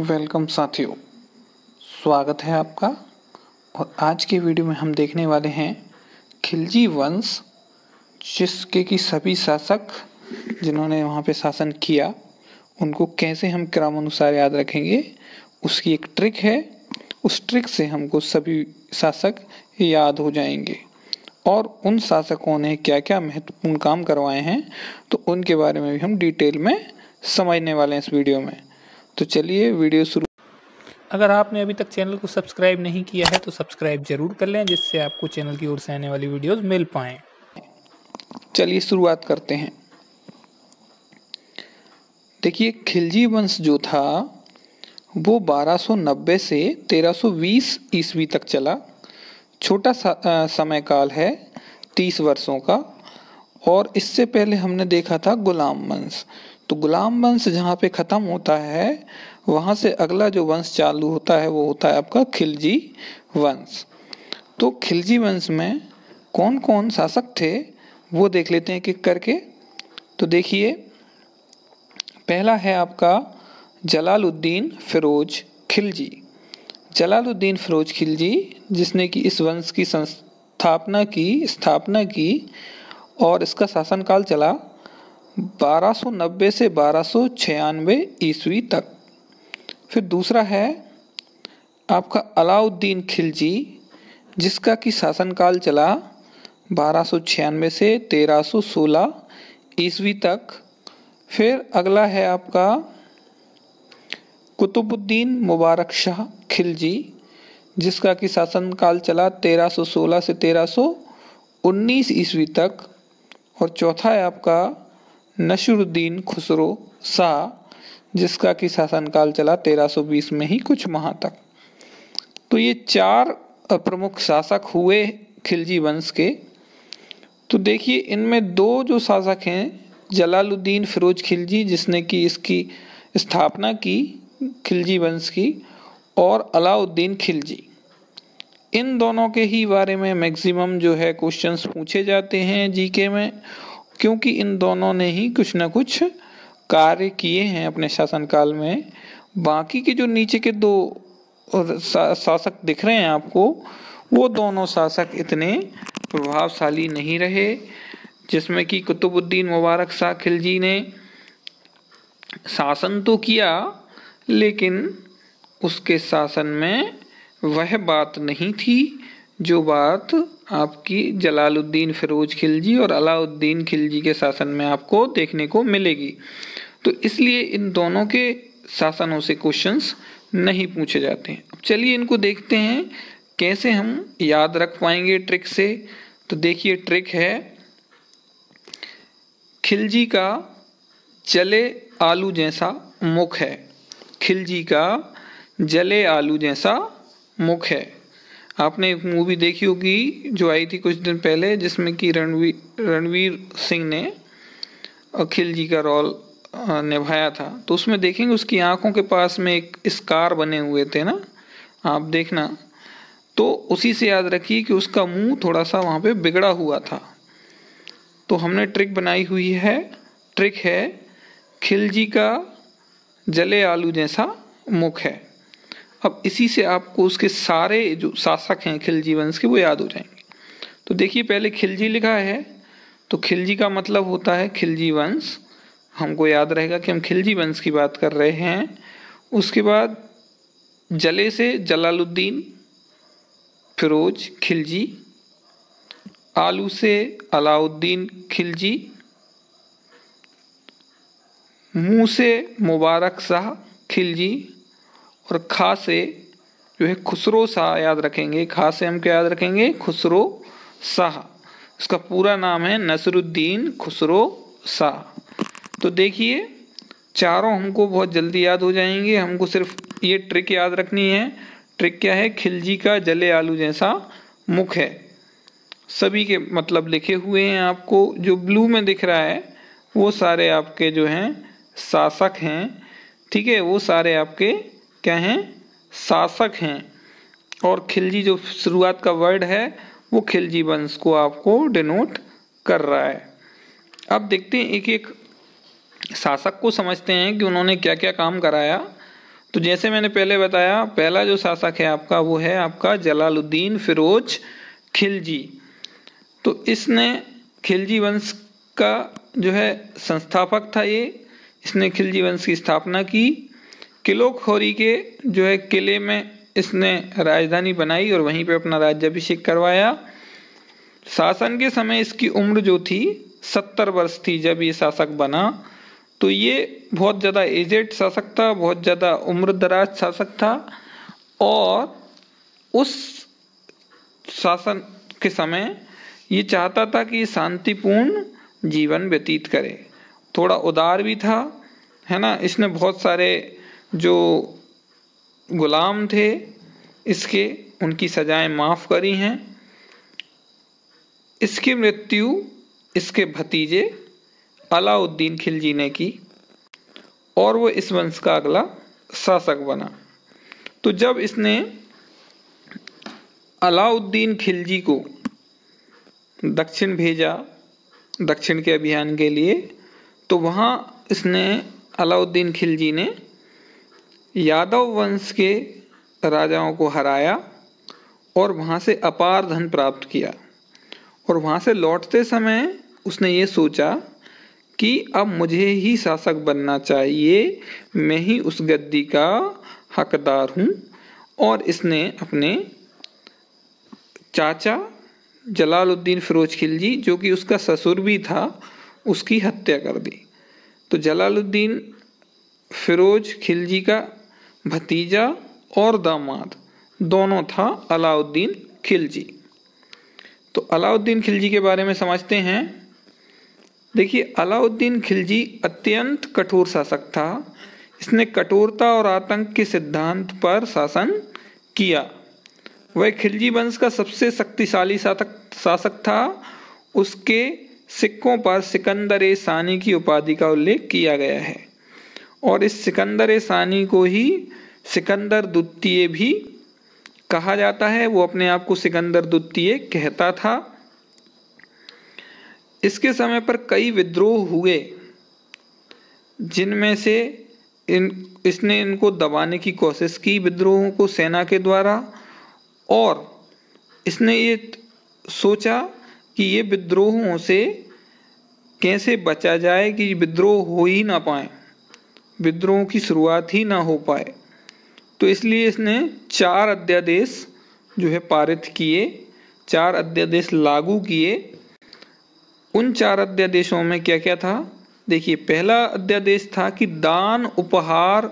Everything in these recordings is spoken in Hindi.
वेलकम साथियों, स्वागत है आपका। और आज के वीडियो में हम देखने वाले हैं खिलजी वंश, जिसके कि सभी शासक जिन्होंने वहाँ पे शासन किया उनको कैसे हम क्रमानुसार याद रखेंगे, उसकी एक ट्रिक है। उस ट्रिक से हमको सभी शासक याद हो जाएंगे और उन शासकों ने क्या क्या महत्वपूर्ण काम करवाए हैं तो उनके बारे में भी हम डिटेल में समझने वाले हैं इस वीडियो में। तो चलिए वीडियो शुरू। अगर आपने अभी तक चैनल को सब्सक्राइब नहीं किया है तो सब्सक्राइब जरूर कर लें, जिससे आपको चैनल की ओर से आने वाली वीडियोस मिल पाएं। चलिए शुरुआत करते हैं। देखिए, खिलजी वंश जो था वो 1290 से 1320 ईस्वी तक चला। छोटा समय काल है, 30 वर्षों का। और इससे पहले हमने देखा था गुलाम वंश। तो गुलाम वंश जहाँ पे खत्म होता है वहाँ से अगला जो वंश चालू होता है वो होता है आपका खिलजी वंश। तो खिलजी वंश में कौन कौन शासक थे वो देख लेते हैं एक एक करके। तो देखिए, पहला है आपका जलालुद्दीन फिरोज खिलजी। जलालुद्दीन फिरोज खिलजी, जिसने कि इस वंश की स्थापना की और इसका शासनकाल चला 1290 से 1296 ईस्वी तक। फिर दूसरा है आपका अलाउद्दीन खिलजी, जिसका कि शासनकाल चला 1296 से 1316 ईस्वी तक। फिर अगला है आपका कुतुबुद्दीन मुबारक शाह खिलजी, जिसका कि शासनकाल चला 1316 से 1319 ईस्वी तक। और चौथा है आपका नसीरुद्दीन खुसरो शाह, जिसका कि शासनकाल चला 1320 में ही कुछ माह तक। तो ये 4 प्रमुख शासक हुए खिलजी वंश के। तो देखिए, इनमें 2 जो शासक हैं, जलालुद्दीन फिरोज खिलजी जिसने कि इसकी स्थापना की खिलजी वंश की, और अलाउद्दीन खिलजी, इन दोनों के ही बारे में मैक्सिमम जो है क्वेश्चंस पूछे जाते हैं जीके में, क्योंकि इन दोनों ने ही कुछ ना कुछ कार्य किए हैं अपने शासनकाल में। बाकी के जो नीचे के 2 शासक दिख रहे हैं आपको, वो दोनों शासक इतने प्रभावशाली नहीं रहे। जिसमें कि कुतुबुद्दीन मुबारक शाह खिलजी ने शासन तो किया, लेकिन उसके शासन में वह बात नहीं थी जो बात आपकी जलालुद्दीन फिरोज खिलजी और अलाउद्दीन खिलजी के शासन में आपको देखने को मिलेगी। तो इसलिए इन दोनों के शासनों से क्वेश्चंस नहीं पूछे जाते हैं। अब चलिए इनको देखते हैं कैसे हम याद रख पाएंगे ट्रिक से। तो देखिए, ट्रिक है खिलजी का जले आलू जैसा मुख है। खिलजी का जले आलू जैसा मुख है। आपने एक मूवी देखी होगी जो आई थी कुछ दिन पहले, जिसमें कि रणवीर सिंह ने खिलजी का रोल निभाया था। तो उसमें देखेंगे उसकी आंखों के पास में एक स्कार बने हुए थे ना, आप देखना। तो उसी से याद रखिए कि उसका मुंह थोड़ा सा वहां पे बिगड़ा हुआ था। तो हमने ट्रिक बनाई हुई है। ट्रिक है खिलजी का जले आलू जैसा मुख है। अब इसी से आपको उसके सारे जो शासक हैं खिलजी वंश के वो याद हो जाएंगे। तो देखिए, पहले खिलजी लिखा है, तो खिलजी का मतलब होता है खिलजी वंश। हमको याद रहेगा कि हम खिलजी वंश की बात कर रहे हैं। उसके बाद जले से जलालुद्दीन फिरोज खिलजी, आलू से अलाउद्दीन खिलजी, मुंह से मुबारक शाह खिलजी, और खा से जो है खुसरो शाह याद रखेंगे। खा से हम क्या याद रखेंगे? खुसरो शाह। इसका पूरा नाम है नसरुद्दीन खुसरो शाह। तो देखिए, चारों हमको बहुत जल्दी याद हो जाएंगे। हमको सिर्फ ये ट्रिक याद रखनी है। ट्रिक क्या है? खिलजी का जले आलू जैसा मुख है। सभी के मतलब लिखे हुए हैं आपको। जो ब्लू में दिख रहा है वो सारे आपके जो हैं शासक हैं, ठीक है। वो सारे आपके क्या हैं? शासक हैं। और खिलजी जो शुरुआत का वर्ड है वो खिलजी वंश को आपको डिनोट कर रहा है। अब देखते हैं एक एक शासक को समझते हैं कि उन्होंने क्या क्या काम कराया। तो जैसे मैंने पहले बताया, पहला जो शासक है आपका वो है आपका जलालुद्दीन फिरोज खिलजी। तो इसने खिलजी वंश का जो है संस्थापक था ये। इसने खिलजी वंश की स्थापना की। किलोखोरी के जो है किले में इसने राजधानी बनाई और वहीं पे अपना राज्याभिषेक करवाया। शासन के समय इसकी उम्र जो थी 70 वर्ष थी जब ये शासक बना। तो ये बहुत ज़्यादा एजेड शासक था, बहुत ज़्यादा उम्र दराज शासक था और उस शासन के समय ये चाहता था कि शांतिपूर्ण जीवन व्यतीत करे। थोड़ा उदार भी था, है ना। इसने बहुत सारे जो गुलाम थे इसके, उनकी सजाएं माफ़ करी हैं। इसकी मृत्यु इसके भतीजे अलाउद्दीन खिलजी ने की और वो इस वंश का अगला शासक बना। तो जब इसने अलाउद्दीन खिलजी को दक्षिण भेजा, दक्षिण के अभियान के लिए, तो वहाँ इसने अलाउद्दीन खिलजी ने यादव वंश के राजाओं को हराया और वहाँ से अपार धन प्राप्त किया। और वहाँ से लौटते समय उसने ये सोचा कि अब मुझे ही शासक बनना चाहिए, मैं ही उस गद्दी का हकदार हूँ। और इसने अपने चाचा जलालुद्दीन फिरोज खिलजी, जो कि उसका ससुर भी था, उसकी हत्या कर दी। तो जलालुद्दीन फिरोज खिलजी का भतीजा और दामाद दोनों था अलाउद्दीन खिलजी। तो अलाउद्दीन खिलजी के बारे में समझते हैं। देखिए, अलाउद्दीन खिलजी अत्यंत कठोर शासक था। इसने कठोरता और आतंक के सिद्धांत पर शासन किया। वह खिलजी वंश का सबसे शक्तिशाली शासक था। उसके सिक्कों पर सिकंदर सानी की उपाधि का उल्लेख किया गया है और इस सिकंदर सानी को ही सिकंदर द्वितीय भी कहा जाता है। वो अपने आप को सिकंदर द्वितीय कहता था। इसके समय पर कई विद्रोह हुए जिनमें से इसने इनको दबाने की कोशिश की, विद्रोहों को सेना के द्वारा। और इसने ये सोचा कि ये विद्रोहों से कैसे बचा जाए कि विद्रोह हो ही ना पाए, विद्रोह की शुरुआत ही ना हो पाए। तो इसलिए इसने 4 अध्यादेश जो है पारित किए, 4 अध्यादेश लागू किए। उन 4 अध्यादेशों में क्या क्या था? देखिए, पहला अध्यादेश था कि दान, उपहार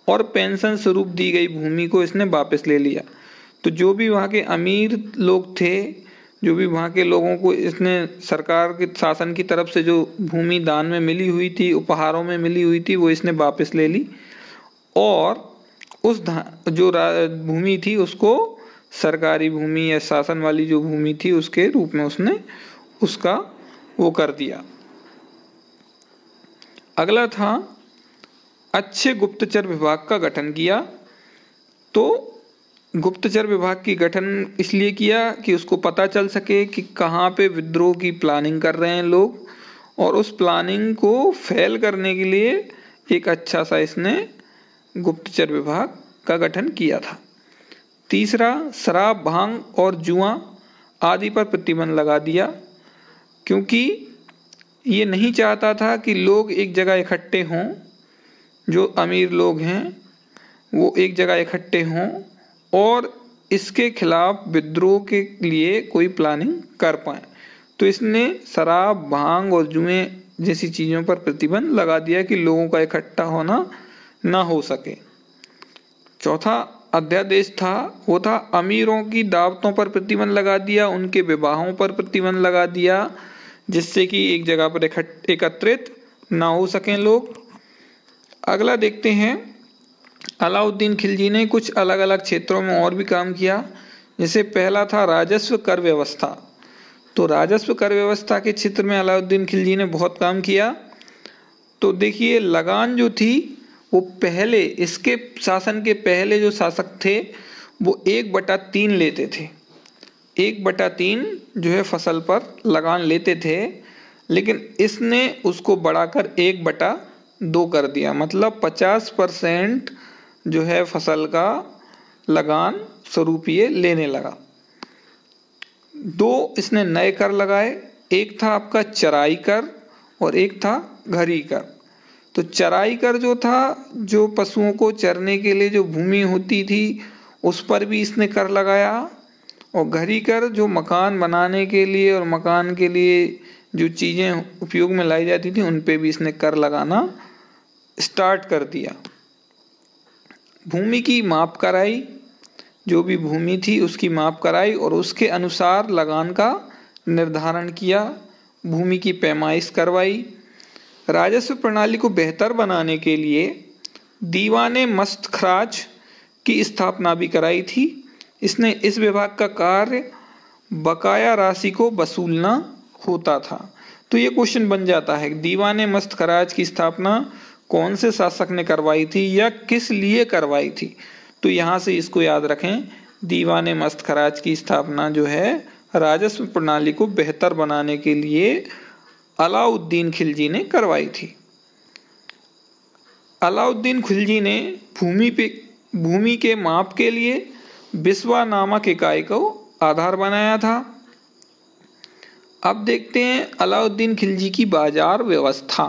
और पेंशन स्वरूप दी गई भूमि को इसने वापस ले लिया। तो जो भी वहाँ के अमीर लोग थे, जो भी वहाँ के लोगों को इसने सरकार के शासन की तरफ से जो भूमि दान में मिली हुई थी, उपहारों में मिली हुई थी, वो इसने वापस ले ली और उस जो भूमि थी उसको सरकारी भूमि या शासन वाली जो भूमि थी उसके रूप में उसने उसका वो कर दिया। अगला था अच्छे गुप्तचर विभाग का गठन किया। तो गुप्तचर विभाग की गठन इसलिए किया कि उसको पता चल सके कि कहाँ पे विद्रोह की प्लानिंग कर रहे हैं लोग, और उस प्लानिंग को फेल करने के लिए एक अच्छा सा इसने गुप्तचर विभाग का गठन किया था। तीसरा, शराब, भांग और जुआ आदि पर प्रतिबंध लगा दिया, क्योंकि ये नहीं चाहता था कि लोग एक जगह इकट्ठे हों, जो अमीर लोग हैं वो एक जगह इकट्ठे हों और इसके खिलाफ विद्रोह के लिए कोई प्लानिंग कर पाए। तो इसने शराब, भांग और जुए जैसी चीज़ों पर प्रतिबंध लगा दिया कि लोगों का इकट्ठा होना ना हो सके। चौथा अध्यादेश था वो था अमीरों की दावतों पर प्रतिबंध लगा दिया, उनके विवाहों पर प्रतिबंध लगा दिया, जिससे कि एक जगह पर एकत्रित ना हो सकें लोग। अगला देखते हैं, अलाउद्दीन खिलजी ने कुछ अलग अलग क्षेत्रों में और भी काम किया। जैसे पहला था राजस्व कर व्यवस्था। तो राजस्व कर व्यवस्था के क्षेत्र में अलाउद्दीन खिलजी ने बहुत काम किया। तो देखिए, लगान जो थी वो पहले, इसके शासन के पहले जो शासक थे वो 1/3 लेते थे। 1/3 जो है फसल पर लगान लेते थे, लेकिन इसने उसको बढ़ाकर 1/2 कर दिया। मतलब 50% जो है फसल का लगान स्वरूप ये लेने लगा। दो इसने नए कर लगाए, एक था आपका चराई कर और एक था घरी कर। तो चराई कर जो था, जो पशुओं को चरने के लिए जो भूमि होती थी उस पर भी इसने कर लगाया, और घरी कर जो मकान बनाने के लिए और मकान के लिए जो चीज़ें उपयोग में लाई जाती थी उन पे भी इसने कर लगाना स्टार्ट कर दिया। भूमि की माप कराई, जो भी भूमि थी उसकी माप कराई और उसके अनुसार लगान का निर्धारण किया, भूमि की पैमाइश करवाई। राजस्व प्रणाली को बेहतर बनाने के लिए दीवाने मस्त खराज की स्थापना भी कराई थी। इसने इस विभाग का कार्य बकाया राशि को वसूलना होता था। तो ये क्वेश्चन बन जाता है, दीवाने मस्त खराज की स्थापना कौन से शासक ने करवाई थी या किस लिए करवाई थी? तो यहाँ से इसको याद रखें, दीवाने मस्त खराज की स्थापना जो है राजस्व प्रणाली को बेहतर बनाने के लिए अलाउद्दीन खिलजी ने करवाई थी। अलाउद्दीन खिलजी ने भूमि के माप के लिए बिस्वा नामक इकाई को आधार बनाया था। अब देखते हैं अलाउद्दीन खिलजी की बाजार व्यवस्था।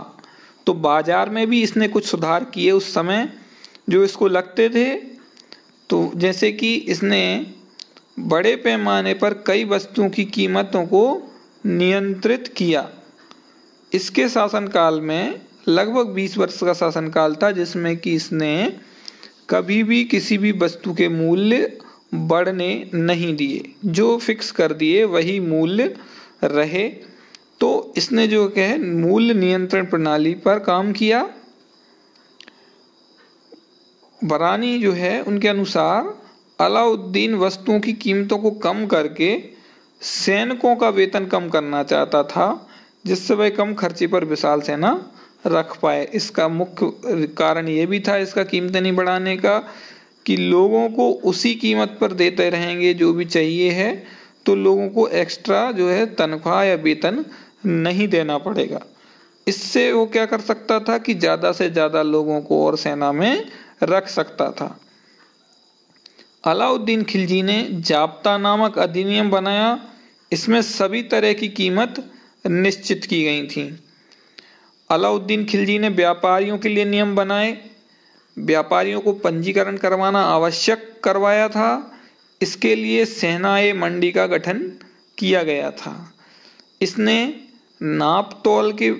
तो बाजार में भी इसने कुछ सुधार किए उस समय जो इसको लगते थे। तो जैसे कि इसने बड़े पैमाने पर कई वस्तुओं की कीमतों को नियंत्रित किया। इसके शासनकाल में लगभग 20 वर्ष का शासनकाल था, जिसमें कि इसने कभी भी किसी भी वस्तु के मूल्य बढ़ने नहीं दिए, जो फिक्स कर दिए वही मूल्य रहे। तो इसने जो है मूल्य नियंत्रण प्रणाली पर काम किया। बरानी जो है उनके अनुसार अलाउद्दीन वस्तुओं की कीमतों को कम करके सैनिकों का वेतन कम करना चाहता था, जिससे वह कम खर्चे पर विशाल सेना रख पाए। इसका मुख्य कारण ये भी था इसका कीमतें नहीं बढ़ाने का कि लोगों को उसी कीमत पर देते रहेंगे जो भी चाहिए है, तो लोगों को एक्स्ट्रा जो है तनख्वाह या वेतन नहीं देना पड़ेगा। इससे वो क्या कर सकता था कि ज़्यादा से ज़्यादा लोगों को और सेना में रख सकता था। अलाउद्दीन खिलजी ने जाब्ता नामक अधिनियम बनाया। इसमें सभी तरह की कीमत निश्चित की गई थी। अलाउद्दीन खिलजी ने व्यापारियों के लिए नियम बनाए। व्यापारियों को पंजीकरण करवाना आवश्यक करवाया था। इसके लिए सेनाए मंडी का गठन किया गया था। इसने नाप तोल के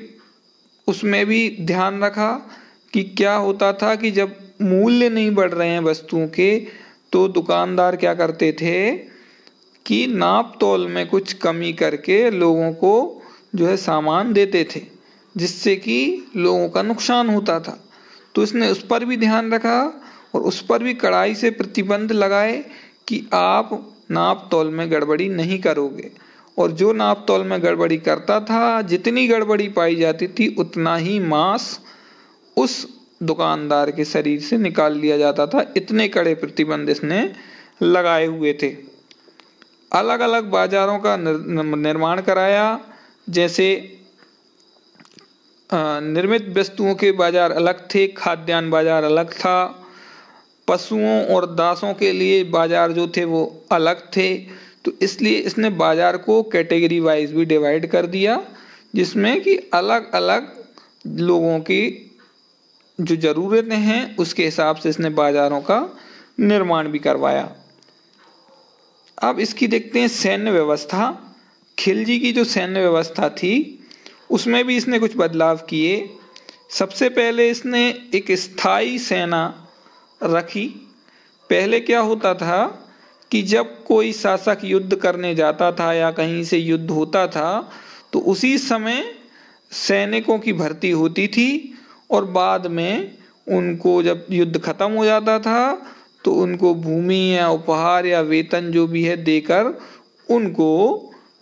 उसमें भी ध्यान रखा कि क्या होता था कि जब मूल्य नहीं बढ़ रहे हैं वस्तुओं के, तो दुकानदार क्या करते थे कि नाप तोल में कुछ कमी करके लोगों को जो है सामान देते थे, जिससे कि लोगों का नुकसान होता था। तो इसने उस पर भी ध्यान रखा और उस पर भी कड़ाई से प्रतिबंध लगाए कि आप नाप तोल में गड़बड़ी नहीं करोगे। और जो नाप तोल में गड़बड़ी करता था, जितनी गड़बड़ी पाई जाती थी उतना ही मांस उस दुकानदार के शरीर से निकाल लिया जाता था। इतने कड़े प्रतिबंध इसने लगाए हुए थे। अलग अलग बाजारों का निर्माण कराया। जैसे निर्मित वस्तुओं के बाजार अलग थे, खाद्यान्न बाजार अलग था, पशुओं और दासों के लिए बाजार जो थे वो अलग थे। तो इसलिए इसने बाजार को कैटेगरी वाइज भी डिवाइड कर दिया, जिसमें कि अलग अलग लोगों की जो ज़रूरतें हैं उसके हिसाब से इसने बाजारों का निर्माण भी करवाया। अब इसकी देखते हैं सैन्य व्यवस्था। खिलजी की जो सैन्य व्यवस्था थी उसमें भी इसने कुछ बदलाव किए। सबसे पहले इसने एक स्थायी सेना रखी। पहले क्या होता था कि जब कोई शासक युद्ध करने जाता था या कहीं से युद्ध होता था तो उसी समय सैनिकों की भर्ती होती थी, और बाद में उनको जब युद्ध खत्म हो जाता था तो उनको भूमि या उपहार या वेतन जो भी है देकर उनको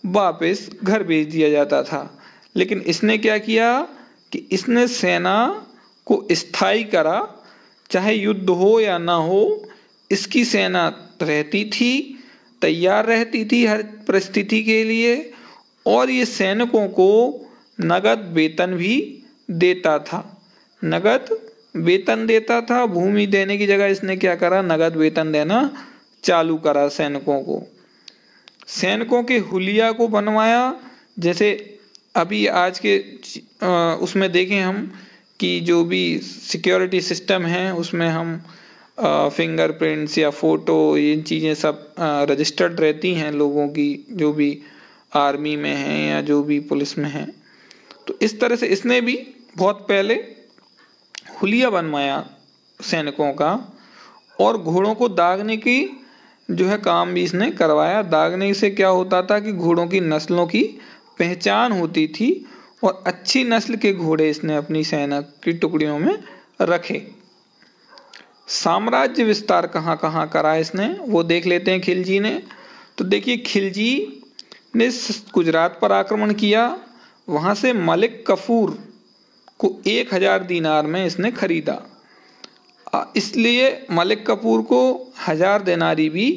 वापस घर भेज दिया जाता था। लेकिन इसने क्या किया कि इसने सेना को स्थायी करा। चाहे युद्ध हो या ना हो, इसकी सेना रहती थी, तैयार रहती थी हर परिस्थिति के लिए, और ये सैनिकों को नगद वेतन भी देता था। नगद वेतन देता था, भूमि देने की जगह इसने क्या करा, नगद वेतन देना चालू करा सैनिकों को। सैनिकों के हुलिया को बनवाया, जैसे अभी आज के उसमें देखें हम कि जो भी सिक्योरिटी सिस्टम है उसमें हम फिंगरप्रिंट्स या फोटो, ये चीज़ें सब रजिस्टर्ड रहती हैं लोगों की, जो भी आर्मी में हैं या जो भी पुलिस में हैं। तो इस तरह से इसने भी बहुत पहले हुलिया बनवाया सैनिकों का, और घोड़ों को दागने की जो है काम भी इसने करवाया। दागने से क्या होता था कि घोड़ों की नस्लों की पहचान होती थी, और अच्छी नस्ल के घोड़े इसने अपनी सेना की टुकड़ियों में रखे। साम्राज्य विस्तार कहाँ कहाँ करा इसने, वो देख लेते हैं खिलजी ने। तो देखिए, खिलजी ने गुजरात पर आक्रमण किया, वहां से मलिक कफूर को 1000 दीनार में इसने खरीदा। इसलिए मलिक कफूर को 1000 दिनारी भी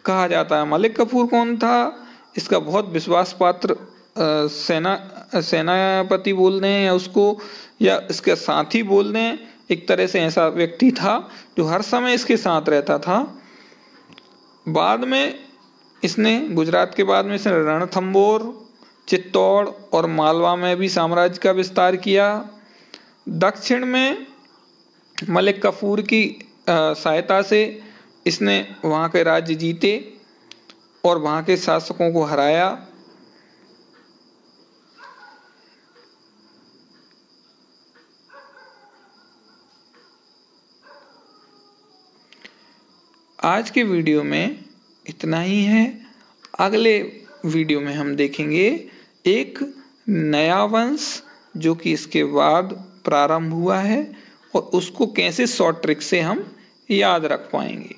कहा जाता है। मलिक कफूर कौन था? इसका बहुत विश्वास पात्र सेनापति बोल दें या उसको, या इसके साथी बोल दें, एक तरह से ऐसा व्यक्ति था जो हर समय इसके साथ रहता था। बाद में इसने गुजरात के बाद में इसने रणथंबोर, चित्तौड़ और मालवा में भी साम्राज्य का विस्तार किया। दक्षिण में मलिक कफूर की सहायता से इसने वहाँ के राज्य जीते और वहाँ के शासकों को हराया। आज के वीडियो में इतना ही है। अगले वीडियो में हम देखेंगे एक नया वंश जो कि इसके बाद प्रारंभ हुआ है, और उसको कैसे शॉर्ट ट्रिक से हम याद रख पाएंगे।